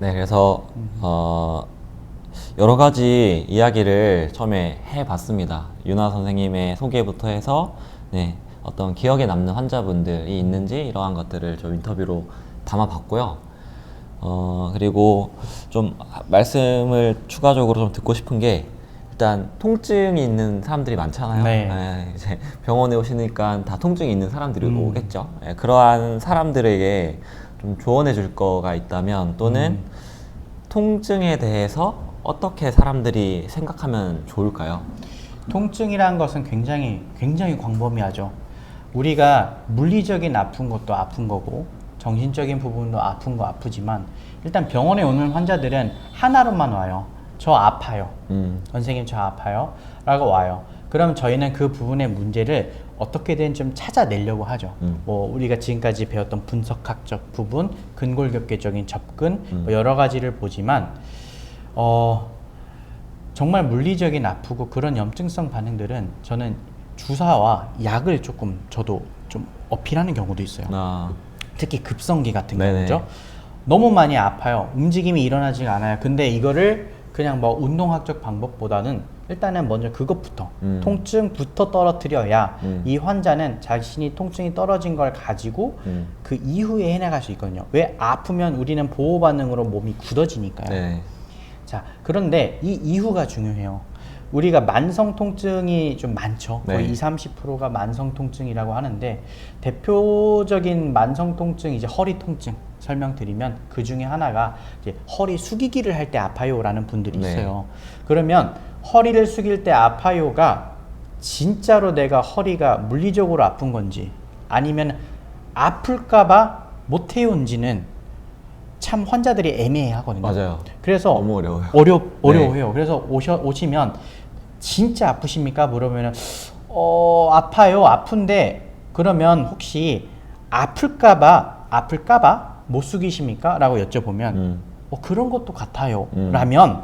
네, 그래서 여러 가지 이야기를 처음에 해봤습니다. 윤아 선생님의 소개부터 해서 네, 어떤 기억에 남는 환자분들이 있는지 이러한 것들을 좀 인터뷰로 담아봤고요. 그리고 좀 말씀을 추가적으로 좀 듣고 싶은 게 일단 통증이 있는 사람들이 많잖아요. 네. 이제 병원에 오시니까 다 통증이 있는 사람들이 오겠죠. 그러한 사람들에게 좀 조언해 줄 거가 있다면 또는 통증에 대해서 어떻게 사람들이 생각하면 좋을까요? 통증이라는 것은 굉장히 광범위하죠. 우리가 물리적인 아픈 것도 아픈 거고 정신적인 부분도 아프지만 일단 병원에 오는 환자들은 하나로만 와요. 저 아파요. 선생님 저 아파요. 라고 와요. 그럼 저희는 그 부분의 문제를 어떻게든 좀 찾아내려고 하죠. 뭐 우리가 지금까지 배웠던 분석학적 부분, 근골격계적인 접근 뭐 여러 가지를 보지만 정말 물리적인 아프고 그런 염증성 반응들은 저는 주사와 약을 저도 좀 어필하는 경우도 있어요. 특히 급성기 같은 경우죠. 너무 많이 아파요. 움직임이 일어나지가 않아요. 근데 이거를 그냥 뭐 운동학적 방법보다는 일단은 먼저 그것부터 통증부터 떨어뜨려야 이 환자는 자신이 통증이 떨어진 걸 가지고 그 이후에 해나갈 수 있거든요. 왜? 아프면 우리는 보호 반응으로 몸이 굳어지니까요. 자, 그런데 이 이후가 중요해요. 우리가 만성 통증이 좀 많죠. 거의 20-30%가 만성 통증이라고 하는데 대표적인 만성 통증 이제 허리 통증 설명드리면 그 중에 하나가 이제 허리 숙이기를 할 때 아파요라는 분들이 있어요. 그러면 허리를 숙일 때 아파요가 진짜로 내가 허리가 물리적으로 아픈 건지 아니면 아플까봐 못해온지는 참 환자들이 애매하거든요. 맞아요. 그래서 너무 어려워요. 어려워요. 그래서 오시면 진짜 아프십니까? 물으면은 아파요. 아픈데 그러면 혹시 아플까봐 못 숙이십니까? 라고 여쭤보면 그런 것도 같아요. 라면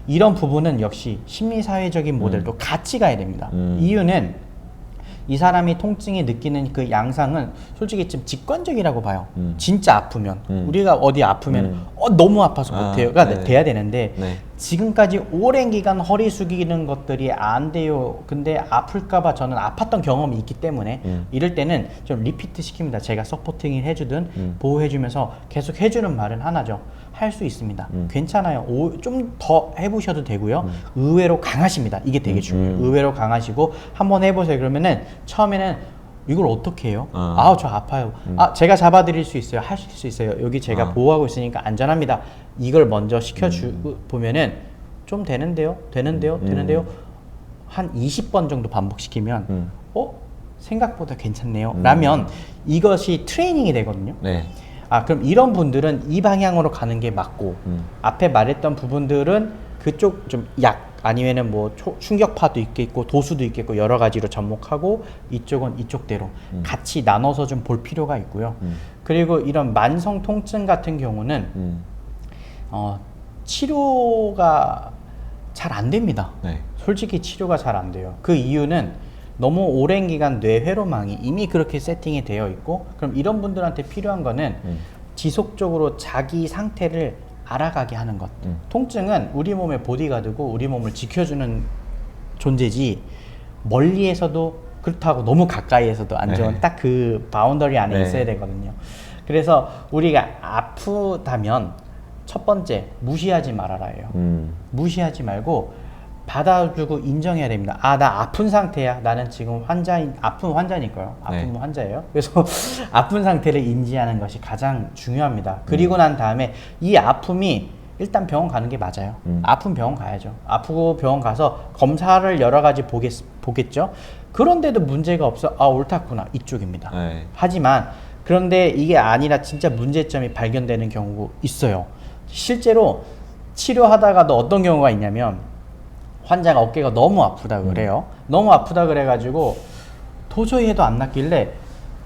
이런 부분은 역시 심리사회적인 모델도 같이 가야 됩니다. 이유는 이 사람이 통증이 느끼는 그 양상은 솔직히 좀 직관적이라고 봐요. 진짜 아프면 우리가 어디 아프면 너무 아파서 못해요가 돼야 되는데 지금까지 오랜 기간 허리 숙이는 것들이 안 돼요. 근데 아플까봐 저는 아팠던 경험이 있기 때문에 이럴 때는 좀 리피트 시킵니다. 제가 서포팅을 해주든 보호해주면서 계속 해주는 말은 하나죠. 할 수 있습니다. 괜찮아요. 좀 더 해보셔도 되고요. 의외로 강하십니다. 이게 되게 중요해요. 의외로 강하시고 한번 해보세요. 그러면은 처음에는 이걸 어떻게 해요? 저 아파요. 제가 잡아드릴 수 있어요. 하실 수 있어요. 여기 제가 보호하고 있으니까 안전합니다. 이걸 먼저 시켜주고 보면은 좀 되는데요? 한 20번 정도 반복시키면 생각보다 괜찮네요. 라면 이것이 트레이닝이 되거든요. 그럼 이런 분들은 이 방향으로 가는 게 맞고 앞에 말했던 부분들은 그쪽 좀 약 아니면은 뭐 충격파도 있겠고 도수도 있겠고 여러 가지로 접목하고 이쪽은 이쪽대로 같이 나눠서 좀 볼 필요가 있고요. 그리고 이런 만성 통증 같은 경우는 치료가 잘 안 됩니다. 솔직히 치료가 잘 안 돼요. 그 이유는 너무 오랜 기간 뇌 회로망이 이미 그렇게 세팅이 되어 있고 그럼 이런 분들한테 필요한 거는 지속적으로 자기 상태를 알아가게 하는 것. 통증은 우리 몸의 보디가드고 우리 몸을 지켜주는 존재지 멀리에서도 그렇다고 너무 가까이에서도 안 좋은 딱 그 바운더리 안에 있어야 되거든요. 그래서 우리가 아프다면 첫 번째 무시하지 말아라예요. 무시하지 말고 받아주고 인정해야 됩니다. 나 아픈 상태야. 나는 지금 아픈 환자니까요. 아픈 환자예요. 그래서 아픈 상태를 인지하는 것이 가장 중요합니다. 그리고 난 다음에 이 아픔이 일단 병원 가는 게 맞아요. 아픈 병원 가야죠. 아프고 병원 가서 검사를 여러 가지 보겠죠. 그런데도 문제가 없어. 옳다구나. 이쪽입니다. 하지만 그런데 이게 아니라 진짜 문제점이 발견되는 경우가 있어요. 실제로 치료하다가도 어떤 경우가 있냐면 환자가 어깨가 너무 아프다 그래요. 너무 아프다 그래가지고 도저히 해도 안 낫길래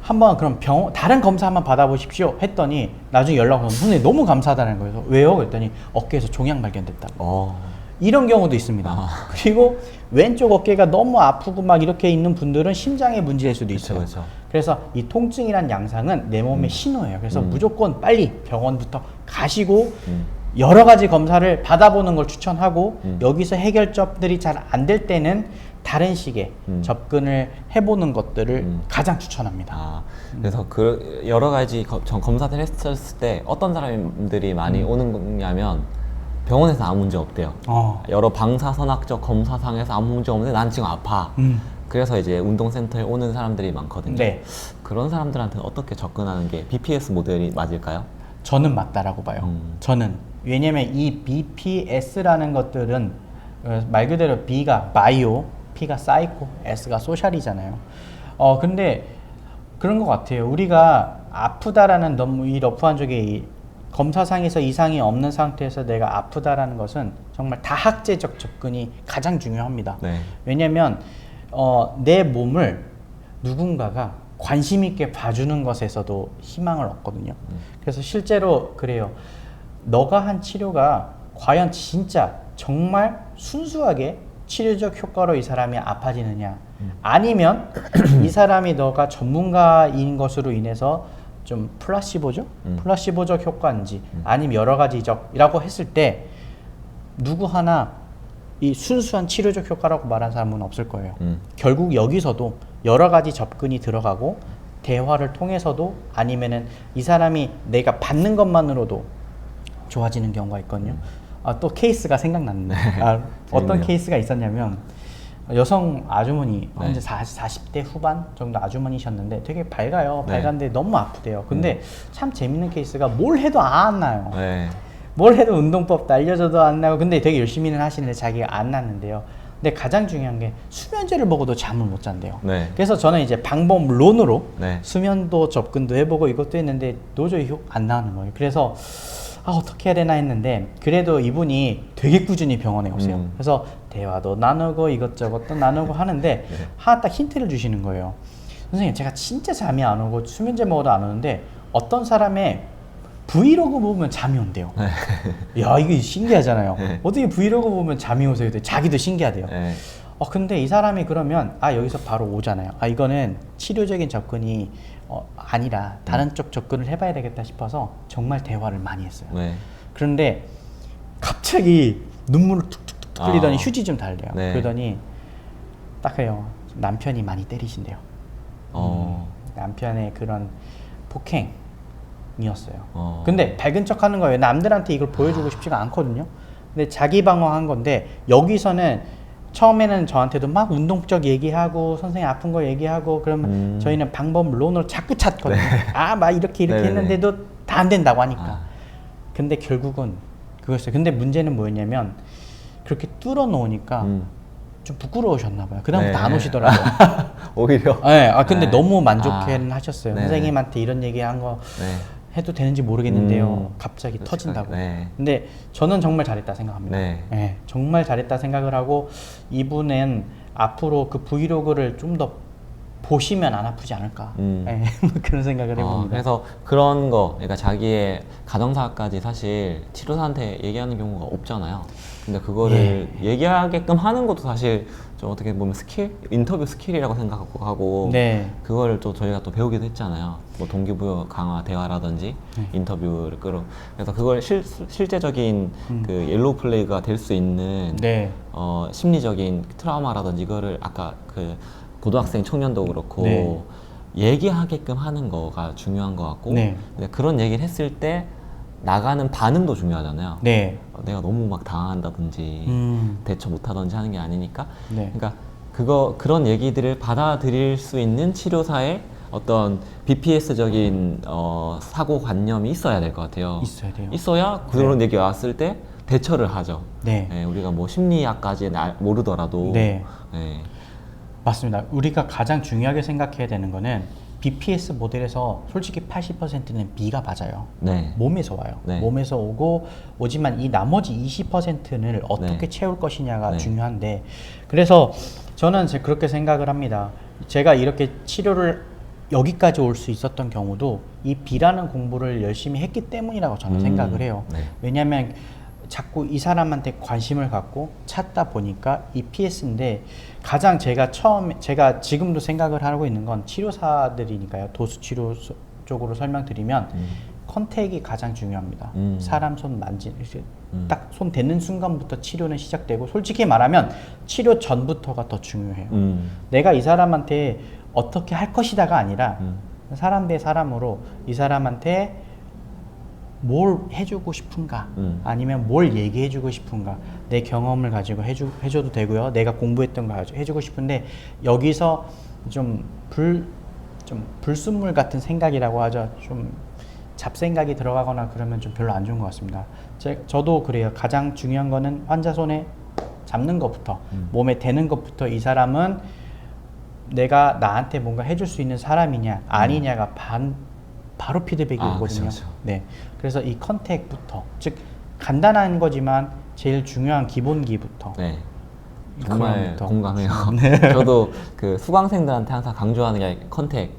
한번 그럼 다른 검사 한번 받아보십시오 했더니 나중에 연락 오면 선생님 너무 감사하다는 거예요. 왜요? 그랬더니 어깨에서 종양 발견됐다고. 이런 경우도 있습니다. 그리고 왼쪽 어깨가 너무 아프고 막 이렇게 있는 분들은 심장에 문제일 수도 있어요. 그래서 이 통증이란 양상은 내 몸의 신호예요. 그래서 무조건 빨리 병원부터 가시고 여러 가지 검사를 받아보는 걸 추천하고 여기서 해결점들이 잘 안 될 때는 다른 식의 접근을 해보는 것들을 가장 추천합니다. 아, 그래서 그 여러 가지 검사를 했을 때 어떤 사람들이 많이 오는 거냐면 병원에서 아무 문제 없대요. 여러 방사선학적 검사상에서 아무 문제 없는데 난 지금 아파. 그래서 이제 운동센터에 오는 사람들이 많거든요. 네. 그런 사람들한테는 어떻게 접근하는 게 BPS 모델이 맞을까요? 저는 맞다라고 봐요. 저는 왜냐면 이 BPS라는 것들은 말 그대로 B가 바이오, P가 사이코, S가 소셜이잖아요. 근데 그런 것 같아요. 우리가 아프다라는 너무 이 러프한 쪽에 이 검사상에서 이상이 없는 상태에서 내가 아프다라는 것은 정말 다학제적 접근이 가장 중요합니다. 네. 왜냐면 내 몸을 누군가가 관심 있게 봐주는 것에서도 희망을 얻거든요. 그래서 실제로 그래요. 너가 한 치료가 과연 진짜 정말 순수하게 치료적 효과로 이 사람이 아파지느냐, 아니면 이 사람이 너가 전문가인 것으로 인해서 좀 플라시보죠? 플라시보적 효과인지 아니면 여러 가지적이라고 했을 때 누구 하나 이 순수한 치료적 효과라고 말하는 사람은 없을 거예요. 결국 여기서도 여러 가지 접근이 들어가고 대화를 통해서도 아니면은 이 사람이 내가 받는 것만으로도 좋아지는 경우가 있거든요. 또 케이스가 생각났는데 어떤 케이스가 있었냐면 여성 아주머니 현재 40대 후반 정도 아주머니셨는데 되게 밝아요. 밝은데 너무 아프대요. 근데 참 재밌는 케이스가 뭘 해도 안 나요. 뭘 해도 운동법도 알려줘도 안 나고 근데 되게 열심히는 하시는데 자기가 안 났는데요. 근데 가장 중요한 게 수면제를 먹어도 잠을 못 잔대요. 그래서 저는 이제 방법론으로 수면도 접근도 해보고 이것도 했는데 도저히 안 나오는 거예요. 그래서 어떻게 해야 되나 했는데 그래도 이분이 되게 꾸준히 병원에 오세요. 그래서 대화도 나누고 이것저것도 나누고 하는데 하나 딱 힌트를 주시는 거예요. 선생님 제가 진짜 잠이 안 오고 수면제 먹어도 안 오는데 어떤 사람의 브이로그 보면 잠이 온대요. 야 이게 신기하잖아요. 어떻게 브이로그 보면 잠이 오세요? 자기도 신기하대요. 근데 이 사람이 그러면 여기서 바로 오잖아요. 이거는 치료적인 접근이 아니라 다른 쪽 접근을 해봐야 되겠다 싶어서 정말 대화를 많이 했어요. 그런데 갑자기 눈물을 툭툭툭 흘리더니 휴지 좀 달래요. 그러더니 딱 해요. 남편이 많이 때리신대요. 남편의 그런 폭행이었어요. 근데 밝은 척 하는 거예요. 남들한테 이걸 보여주고 싶지가 않거든요. 근데 자기 방어한 건데 여기서는 처음에는 저한테도 막 운동적 얘기하고 선생님 아픈 거 얘기하고 그러면 저희는 방법론으로 자꾸 찾거든요. 막 이렇게 했는데도 다 안 된다고 하니까. 근데 결국은 그거였어요. 근데 문제는 뭐였냐면 그렇게 뚫어 놓으니까 좀 부끄러우셨나 봐요. 그다음부터 안 오시더라고요. 오히려? 근데 너무 만족해는 하셨어요. 선생님한테 이런 얘기 한 거 해도 되는지 모르겠는데요. 갑자기 터진다고. 근데 저는 정말 잘했다 생각합니다. 정말 잘했다 생각을 하고 이분은 앞으로 그 브이로그를 좀 더 보시면 안 아프지 않을까. 그런 생각을 해봅니다. 그래서 그런 거, 그러니까 자기의 가정사까지 사실 치료사한테 얘기하는 경우가 없잖아요. 근데 그거를 얘기하게끔 하는 것도 사실 좀 어떻게 보면 인터뷰 스킬이라고 생각하고 그거를 또 저희가 또 배우기도 했잖아요. 뭐 동기부여 강화 대화라든지 인터뷰를 그래서 그걸 실제적인 그 옐로우 플래그가 될 수 있는 심리적인 트라우마라든지 이거를 아까 그 고등학생 청년도 그렇고 얘기하게끔 하는 거가 중요한 것 같고 근데 그런 얘기를 했을 때 나가는 반응도 중요하잖아요. 내가 너무 막 당한다든지 대처 못하든지 하는 게 아니니까 그러니까 그런 얘기들을 받아들일 수 있는 치료사의 어떤 BPS적인 사고관념이 있어야 될 것 같아요. 있어야 돼요. 있어야 그런 얘기 왔을 때 대처를 하죠. 우리가 뭐 심리학까지 모르더라도 맞습니다. 우리가 가장 중요하게 생각해야 되는 거는 BPS 모델에서 솔직히 80%는 B가 맞아요. 몸에서 와요. 몸에서 오지만 이 나머지 20%를 어떻게 채울 것이냐가 중요한데 그래서 저는 그렇게 생각을 합니다. 제가 이렇게 치료를 여기까지 올 수 있었던 경우도 이 B라는 공부를 열심히 했기 때문이라고 저는 생각을 해요. 왜냐하면 자꾸 이 사람한테 관심을 갖고 찾다 보니까 이 PS인데 가장 제가 지금도 생각을 하고 있는 건 치료사들이니까요. 도수치료 쪽으로 설명드리면 컨택이 가장 중요합니다. 사람 손 딱 손 대는 순간부터 치료는 시작되고, 솔직히 말하면 치료 전부터가 더 중요해요. 내가 이 사람한테 어떻게 할 것이다가 아니라 사람 대 사람으로 이 사람한테 뭘 해주고 싶은가, 아니면 뭘 얘기해주고 싶은가, 내 경험을 가지고 해줘도 되고요. 내가 공부했던 거 가지고 해주고 싶은데, 여기서 좀 불순물 같은 생각이라고 하죠. 좀 잡생각이 들어가거나 그러면 좀 별로 안 좋은 것 같습니다. 저도 그래요. 가장 중요한 거는 환자 손에 잡는 것부터, 몸에 대는 것부터, 이 사람은 내가 나한테 뭔가 해줄 수 있는 사람이냐 아니냐가 바로 피드백이 오거든요. 그쵸. 네, 그래서 이 컨택부터, 즉 간단한 거지만 제일 중요한 기본기부터. 네. 정말 그럼부터. 공감해요. 네. 저도 그 수강생들한테 항상 강조하는 게 컨택,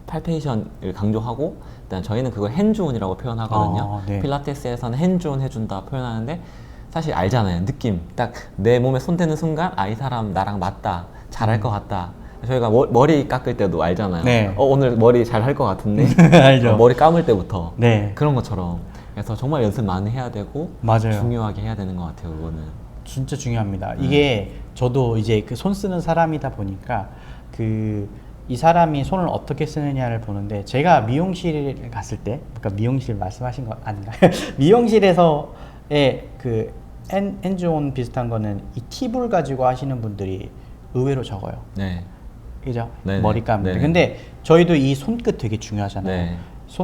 팔페이션을 강조하고, 일단 저희는 그걸 핸즈온이라고 표현하거든요. 네. 필라테스에서는 핸즈온 해준다 표현하는데, 사실 알잖아요. 느낌. 딱 내 몸에 손 대는 순간, 이 사람 나랑 맞다, 잘할 것 같다. 저희가 머리 깎을 때도 알잖아요. 네. 오늘 머리 잘 할 것 같은데. 알죠. 머리 감을 때부터. 네. 그런 것처럼. 그래서 정말 연습 많이 해야 되고, 맞아요. 중요하게 해야 되는 것 같아요. 그거는. 진짜 중요합니다. 이게 저도 이제 그 손 쓰는 사람이다 보니까 이 사람이 손을 어떻게 쓰느냐를 보는데, 제가 미용실 갔을 때, 그러니까 미용실 말씀하신 거 아닌가요? 미용실에서의 그 핸즈온 비슷한 거는 이 팁을 가지고 하시는 분들이 의외로 적어요. 네. 그죠? 네네. 머리 감을 때. 네네. 근데 저희도 이 손끝 되게 중요하잖아요. 네.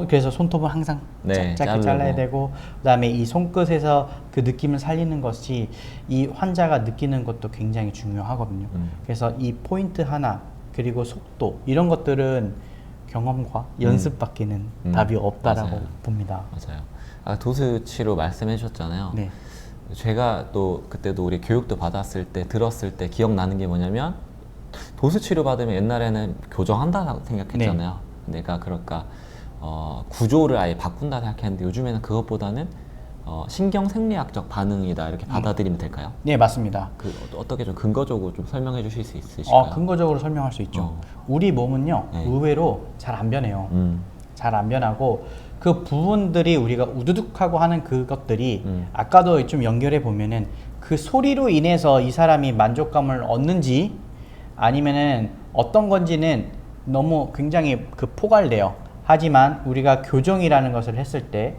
그래서 손톱은 항상 네, 짧게 잘라야 되고, 그다음에 이 손끝에서 그 느낌을 살리는 것이 이 환자가 느끼는 것도 굉장히 중요하거든요. 그래서 이 포인트 하나, 그리고 속도, 이런 것들은 경험과 연습밖에는 답이 없다라고 맞아요. 봅니다. 맞아요. 도수 치료 말씀해 주셨잖아요. 네. 제가 또 그때도 우리 교육도 받았을 때, 들었을 때 기억나는 게 뭐냐면, 도수 치료 받으면 옛날에는 교정한다고 생각했잖아요. 내가 그럴까 구조를 아예 바꾼다 생각했는데, 요즘에는 그것보다는 신경생리학적 반응이다 이렇게 받아들이면 될까요? 네, 맞습니다. 어떻게 좀 근거적으로 좀 설명해 주실 수 있으실까요? 근거적으로 설명할 수 있죠. 우리 몸은요, 네. 의외로 잘 안 변해요. 잘 안 변하고, 그 부분들이 우리가 우두둑하고 하는 그것들이 아까도 좀 연결해 보면은, 그 소리로 인해서 이 사람이 만족감을 얻는지 아니면은 어떤 건지는 너무 굉장히 포괄돼요. 하지만 우리가 교정이라는 것을 했을 때,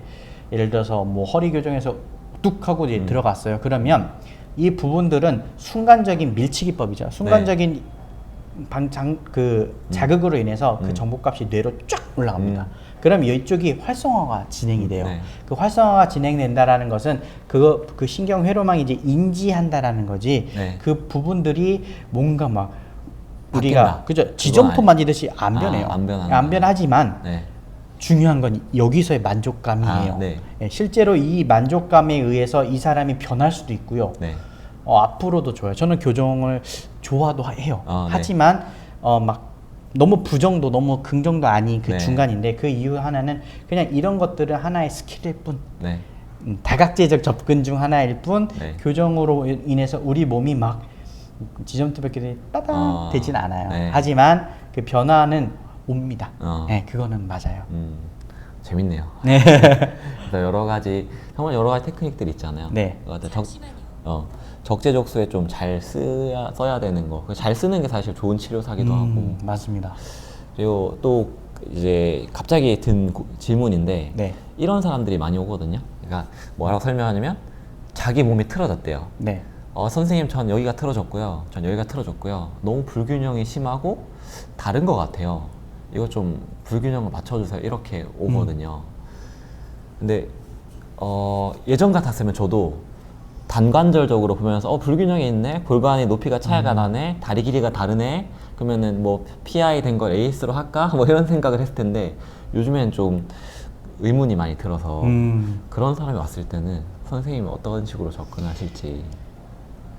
예를 들어서 뭐 허리 교정에서 뚝 하고 이제 들어갔어요. 그러면 이 부분들은 순간적인 밀치기법이죠. 순간적인 자극으로 인해서 그 정보값이 뇌로 쫙 올라갑니다. 그럼 이쪽이 활성화가 진행이 돼요. 네. 그 활성화가 진행된다라는 것은 그 신경 회로망이 이제 인지한다라는 거지. 네. 그 부분들이 뭔가 막 바뀐다. 우리가 그죠, 지점토 만지듯이 안 변해요. 안 변하지만 네. 중요한 건 여기서의 만족감이에요. 네. 예, 실제로 이 만족감에 의해서 이 사람이 변할 수도 있고요. 네. 앞으로도 좋아요. 저는 교정을 좋아도 해요. 네. 하지만 막 너무 부정도 너무 긍정도 아닌 그 네. 중간인데, 그 이유 하나는 그냥 이런 것들은 하나의 스킬일 뿐, 네. 다각제적 접근 중 하나일 뿐, 네. 교정으로 인해서 우리 몸이 막 지점토백들이 따당 되진 않아요. 네. 하지만 그 변화는 옵니다. 네, 그거는 맞아요. 재밌네요. 네. 그래서 정말 여러 가지 테크닉들이 있잖아요. 네. 적재적소에 좀 잘 써야 되는 거. 잘 쓰는 게 사실 좋은 치료사기도 하고. 맞습니다. 그리고 또 이제 갑자기 든 질문인데, 네. 이런 사람들이 많이 오거든요. 그러니까 뭐라고 설명하냐면, 자기 몸이 틀어졌대요. 네. 선생님, 전 여기가 틀어졌고요. 전 여기가 틀어졌고요. 너무 불균형이 심하고 다른 것 같아요. 이거 좀 불균형을 맞춰주세요. 이렇게 오거든요. 근데 예전 같았으면 저도 단관절적으로 보면서 불균형이 있네, 골반이 높이가 차이가 나네, 다리 길이가 다르네, 그러면은 뭐 PI 된 걸 AS로 할까? 뭐 이런 생각을 했을 텐데, 요즘엔 좀 의문이 많이 들어서 그런 사람이 왔을 때는 선생님이 어떤 식으로 접근하실지.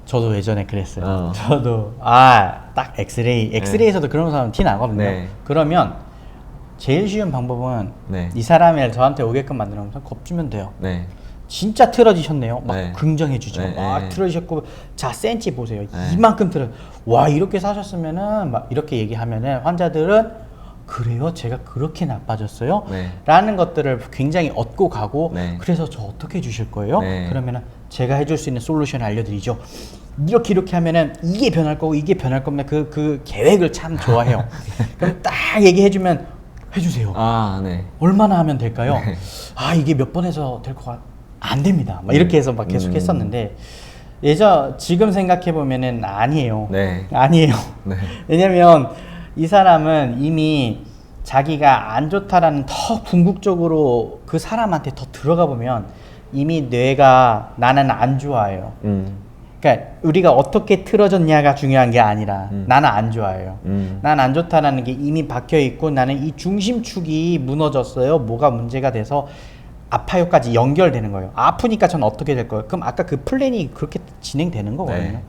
저도 예전에 그랬어요. 저도 딱 엑스레이에서도 그런 사람 티 나거든요. 네. 그러면 제일 쉬운 방법은 네. 이 사람을 저한테 오게끔 만들면서 겁주면 돼요. 네. 진짜 틀어지셨네요. 막 네. 긍정해주죠. 네. 막 틀어지셨고, 자 센치 보세요. 이만큼 틀어. 와, 이렇게 사셨으면은 막 이렇게 얘기하면은 환자들은 그래요? 제가 그렇게 나빠졌어요? 네. 라는 것들을 굉장히 얻고 가고 네. 그래서 저 어떻게 해주실 거예요? 네. 그러면은 제가 해줄 수 있는 솔루션을 알려드리죠. 이렇게 하면은 이게 변할 거고 이게 변할 겁니다. 그 계획을 참 좋아해요. 그럼 딱 얘기해주면 해주세요. 아, 네. 얼마나 하면 될까요? 네. 아 이게 몇 번 해서 될 것 같... 안 됩니다. 막 이렇게 해서 막 계속 했었는데 지금 생각해 보면은 아니에요. 네. 아니에요. 네. 왜냐면 이 사람은 이미 자기가 안 좋다라는 더 궁극적으로 그 사람한테 더 들어가 보면 이미 뇌가 나는 안 좋아해요. 그러니까 우리가 어떻게 틀어졌냐가 중요한 게 아니라 나는 안 좋아해요. 난 안 좋다라는 게 이미 박혀 있고 나는 이 중심축이 무너졌어요. 뭐가 문제가 돼서 아파요까지 연결되는 거예요. 아프니까 전 어떻게 될 거예요? 그럼 아까 그 플랜이 그렇게 진행되는 거거든요. 네.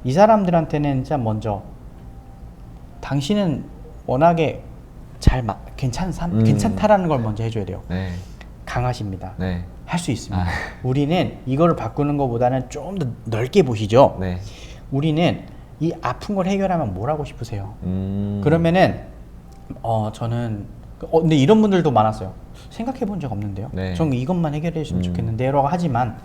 이 사람들한테는 진짜 먼저 당신은 워낙에 괜찮다라는 걸 먼저 해줘야 돼요. 네. 강하십니다. 네. 할 수 있습니다. 아. 우리는 이거를 바꾸는 것보다는 좀 더 넓게 보시죠. 네. 우리는 이 아픈 걸 해결하면 뭘 하고 싶으세요? 음. 그러면은 저는 근데 이런 분들도 많았어요. 생각해 본 적 없는데요. 네. 전 이것만 해결해 줬으면 좋겠는데라고 하지만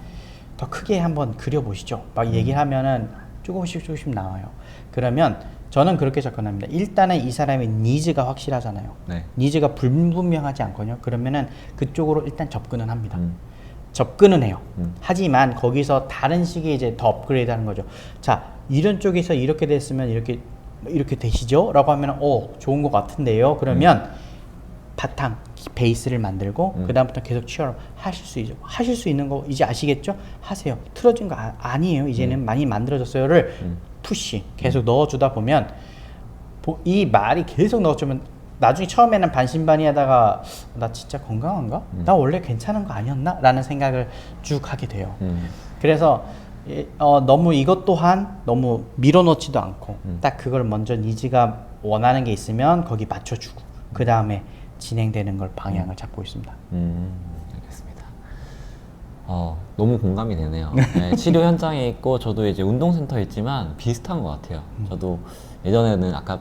더 크게 한번 그려 보시죠. 막 얘기하면은 조금씩 나와요. 그러면 저는 그렇게 접근합니다. 일단은 이 사람의 니즈가 확실하잖아요. 네. 니즈가 불분명하지 않거든요. 그러면은 그쪽으로 일단 접근은 합니다. 접근은 해요. 하지만 거기서 다른 식의 이제 더 업그레이드하는 거죠. 자, 이런 쪽에서 이렇게 됐으면 이렇게 되시죠? 라고 하면 좋은 것 같은데요. 그러면 바탕 베이스를 만들고 그 다음부터 계속 치열업 하실 수 있는 거 이제 아시겠죠? 하세요. 틀어진 거 아니에요. 이제는 많이 만들어졌어요를 푸시 계속 넣어주다 보면 이 말이 계속 넣어주면 나중에 처음에는 반신반의하다가 나 진짜 건강한가? 나 원래 괜찮은 거 아니었나? 라는 생각을 쭉 하게 돼요. 그래서 너무 이것 또한 너무 밀어넣지도 않고 딱 그걸 먼저 니즈가 원하는 게 있으면 거기 맞춰주고 그 다음에 진행되는 걸 방향을 잡고 있습니다. 알겠습니다. 너무 공감이 되네요. 네, 치료 현장에 있고 저도 이제 운동센터에 있지만 비슷한 것 같아요. 저도 예전에는 아까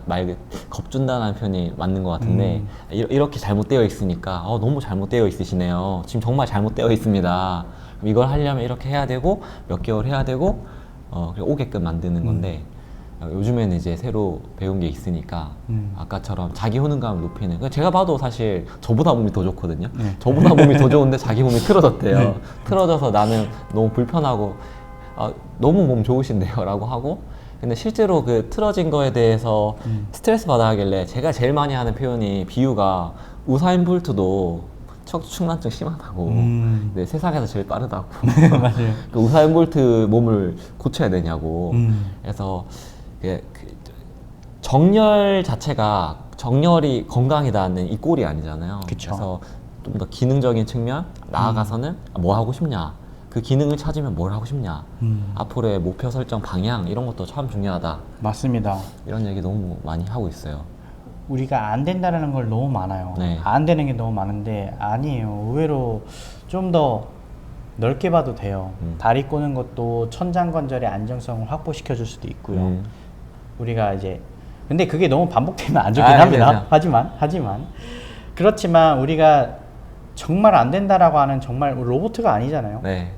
겁준다는 표현이 맞는 것 같은데 이렇게 잘못되어 있으니까 너무 잘못되어 있으시네요. 지금 정말 잘못되어 있습니다. 이걸 하려면 이렇게 해야 되고 몇 개월 해야 되고 오게끔 만드는 건데 요즘에는 이제 새로 배운 게 있으니까 아까처럼 자기 효능감을 높이는 제가 봐도 사실 저보다 몸이 더 좋거든요. 저보다 몸이 더 좋은데 자기 몸이 틀어졌대요. 틀어져서 나는 너무 불편하고 너무 몸 좋으신데요 라고 하고 근데 실제로 그 틀어진 거에 대해서 스트레스 받아 하길래 제가 제일 많이 하는 비유가 우사인 볼트도 척추측만증 심하다고 근데 세상에서 제일 빠르다고 맞아요. 그 우사인 볼트 몸을 고쳐야 되냐고 그래서 정렬 자체가 정렬이 건강이다는 이 꼴이 아니잖아요. 그쵸. 그래서 좀 더 기능적인 측면 나아가서는 뭐 하고 싶냐 그 기능을 찾으면 뭘 하고 싶냐 앞으로의 목표 설정 방향 이런 것도 참 중요하다. 맞습니다. 이런 얘기 너무 많이 하고 있어요. 우리가 안 된다는 걸 너무 많아요. 네. 안 되는 게 너무 많은데 아니에요. 의외로 좀 더 넓게 봐도 돼요. 다리 꼬는 것도 천장관절의 안정성을 확보시켜 줄 수도 있고요. 우리가 이제 근데 그게 너무 반복되면 안 좋긴 합니다. 하지만 그렇지만 우리가 정말 안 된다라고 하는 정말 로봇가 아니잖아요. 네.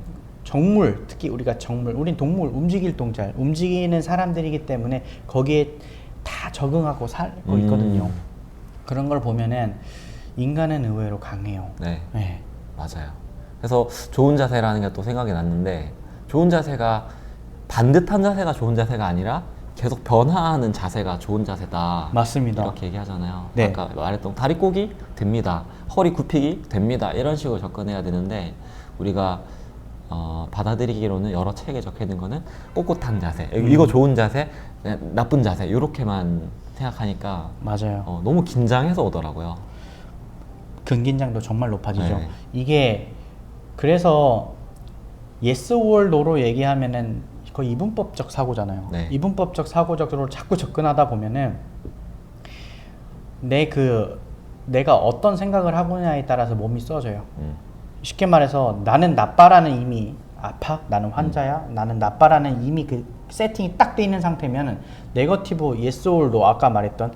정물, 특히 우리가 정물, 우린 동물, 움직일 동작, 움직이는 사람들이기 때문에 거기에 다 적응하고 살고 있거든요. 그런 걸 보면은 인간은 의외로 강해요. 네. 네. 맞아요. 그래서 좋은 자세라는 게 또 생각이 났는데 좋은 자세가 반듯한 자세가 좋은 자세가 아니라 계속 변화하는 자세가 좋은 자세다. 맞습니다. 이렇게 얘기하잖아요. 네. 아까 말했던 다리 꼬기 됩니다. 허리 굽히기 됩니다. 이런 식으로 접근해야 되는데 우리가 받아들이기로는 여러 책에 적혀 있는 거는 꼿꼿한 자세, 이거 좋은 자세, 나쁜 자세 이렇게만 생각하니까 맞아요. 너무 긴장해서 오더라고요. 근긴장도 정말 높아지죠. 네. 이게 그래서 yes or no로 얘기하면은 거의 이분법적 사고잖아요. 네. 이분법적 사고적으로 자꾸 접근하다 보면은 내가 어떤 생각을 하느냐에 따라서 몸이 써져요. 쉽게 말해서 나는 나빠라는 이미 아파? 나는 환자야? 나는 나빠라는 이미 그 세팅이 딱 돼 있는 상태면은 네거티브 yes or no 아까 말했던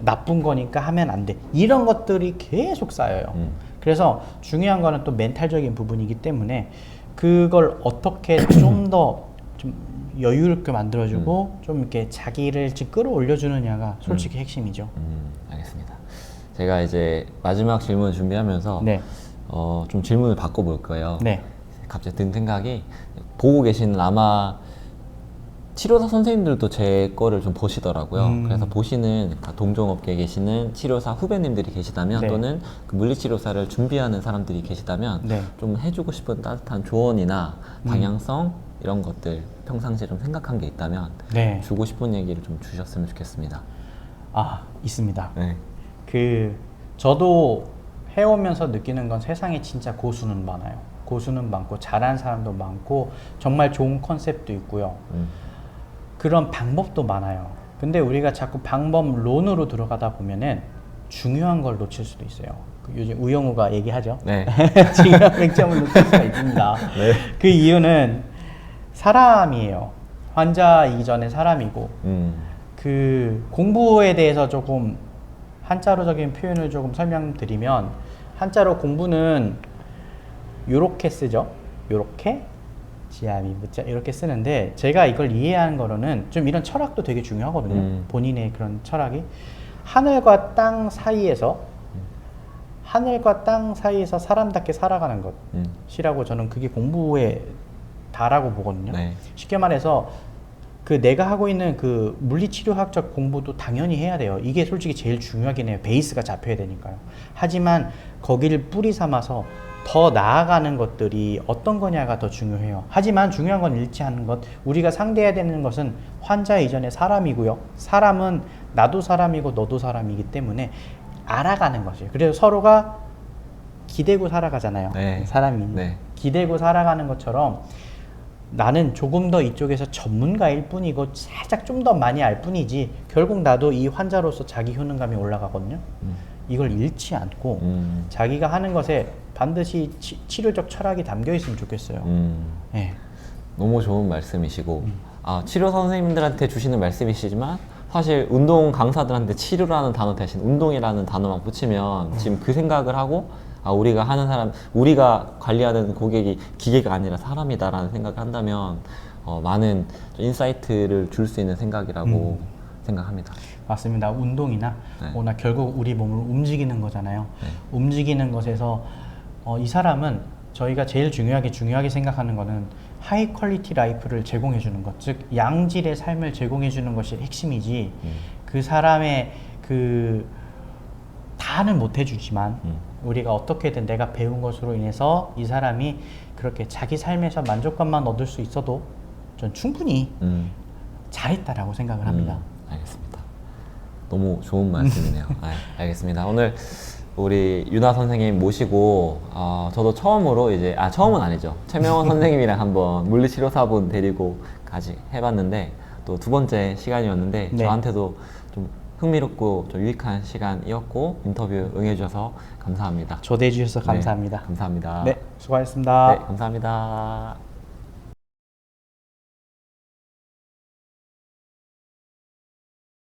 나쁜 거니까 하면 안 돼. 이런 것들이 계속 쌓여요. 그래서 중요한 거는 또 멘탈적인 부분이기 때문에 그걸 어떻게 좀 더 좀 여유롭게 만들어주고 좀 이렇게 자기를 좀 끌어올려주느냐가 솔직히 핵심이죠. 알겠습니다. 제가 이제 마지막 질문 준비하면서 네. 좀 질문을 바꿔볼 거예요. 네. 갑자기 든 생각이, 보고 계시는 아마 치료사 선생님들도 제 거를 좀 보시더라고요. 그래서 보시는 동종업계에 계시는 치료사 후배님들이 계시다면 네. 또는 그 물리치료사를 준비하는 사람들이 계시다면 네. 좀 해주고 싶은 따뜻한 조언이나 방향성 이런 것들 평상시에 좀 생각한 게 있다면 네. 주고 싶은 얘기를 좀 주셨으면 좋겠습니다. 아, 있습니다. 네. 저도 해오면서 느끼는 건 세상에 진짜 고수는 많아요. 고수는 많고 잘하는 사람도 많고 정말 좋은 컨셉도 있고요. 그런 방법도 많아요. 근데 우리가 자꾸 방법론으로 들어가다 보면은 중요한 걸 놓칠 수도 있어요. 요즘 우영우가 얘기하죠. 네. 중요한 맹점을 놓칠 수가 있습니다. 네. 그 이유는 사람이에요. 환자 이전에 사람이고 그 공부에 대해서 조금 한자로적인 표현을 조금 설명드리면 한자로 공부는 요렇게 쓰죠. 요렇게 지아미 무자 이렇게 쓰는데 제가 이걸 이해하는 거로는 좀 이런 철학도 되게 중요하거든요. 본인의 그런 철학이 하늘과 땅 사이에서 사람답게 살아가는 것이라고 저는 그게 공부의 다라고 보거든요. 네. 쉽게 말해서 그 내가 하고 있는 그 물리치료학적 공부도 당연히 해야 돼요. 이게 솔직히 제일 중요하긴 해요. 베이스가 잡혀야 되니까요. 하지만 거기를 뿌리 삼아서 더 나아가는 것들이 어떤 거냐가 더 중요해요. 하지만 중요한 건 잃지 않는 것. 우리가 상대해야 되는 것은 환자 이전에 사람이고요. 사람은 나도 사람이고 너도 사람이기 때문에 알아가는 것이에요. 그래서 서로가 기대고 살아가잖아요. 네. 사람이. 네. 기대고 살아가는 것처럼 나는 조금 더 이쪽에서 전문가일 뿐이고 살짝 좀 더 많이 알 뿐이지 결국 나도 이 환자로서 자기 효능감이 올라가거든요. 이걸 잃지 않고 자기가 하는 것에 반드시 치료적 철학이 담겨 있으면 좋겠어요. 네. 너무 좋은 말씀이시고 치료사 선생님들한테 주시는 말씀이시지만 사실 운동 강사들한테 치료라는 단어 대신 운동이라는 단어만 붙이면 지금 그 생각을 하고 우리가 하는 사람, 우리가 관리하는 고객이 기계가 아니라 사람이다라는 생각을 한다면 많은 인사이트를 줄 수 있는 생각이라고 생각합니다. 맞습니다. 운동이나 뭐나 결국 우리 몸을 움직이는 거잖아요. 움직이는 것에서 이 사람은 저희가 제일 중요하게 생각하는 거는 하이 퀄리티 라이프를 제공해 주는 것, 즉 양질의 삶을 제공해 주는 것이 핵심이지 그 사람의 다는 못 해주지만 우리가 어떻게든 내가 배운 것으로 인해서 이 사람이 그렇게 자기 삶에서 만족감만 얻을 수 있어도 전 충분히 잘했다라고 생각을 합니다. 알겠습니다. 너무 좋은 말씀이네요. 알겠습니다. 오늘 우리 윤아 선생님 모시고 저도 처음으로 이제 처음은 아니죠. 최명원 선생님이랑 한번 물리치료사분 데리고 같이 해봤는데 또 두 번째 시간이었는데 네. 저한테도 좀 흥미롭고 좀 유익한 시간이었고 인터뷰 응해주셔서 감사합니다. 초대해 주셔서 감사합니다. 네, 감사합니다. 네, 수고하셨습니다. 네, 감사합니다.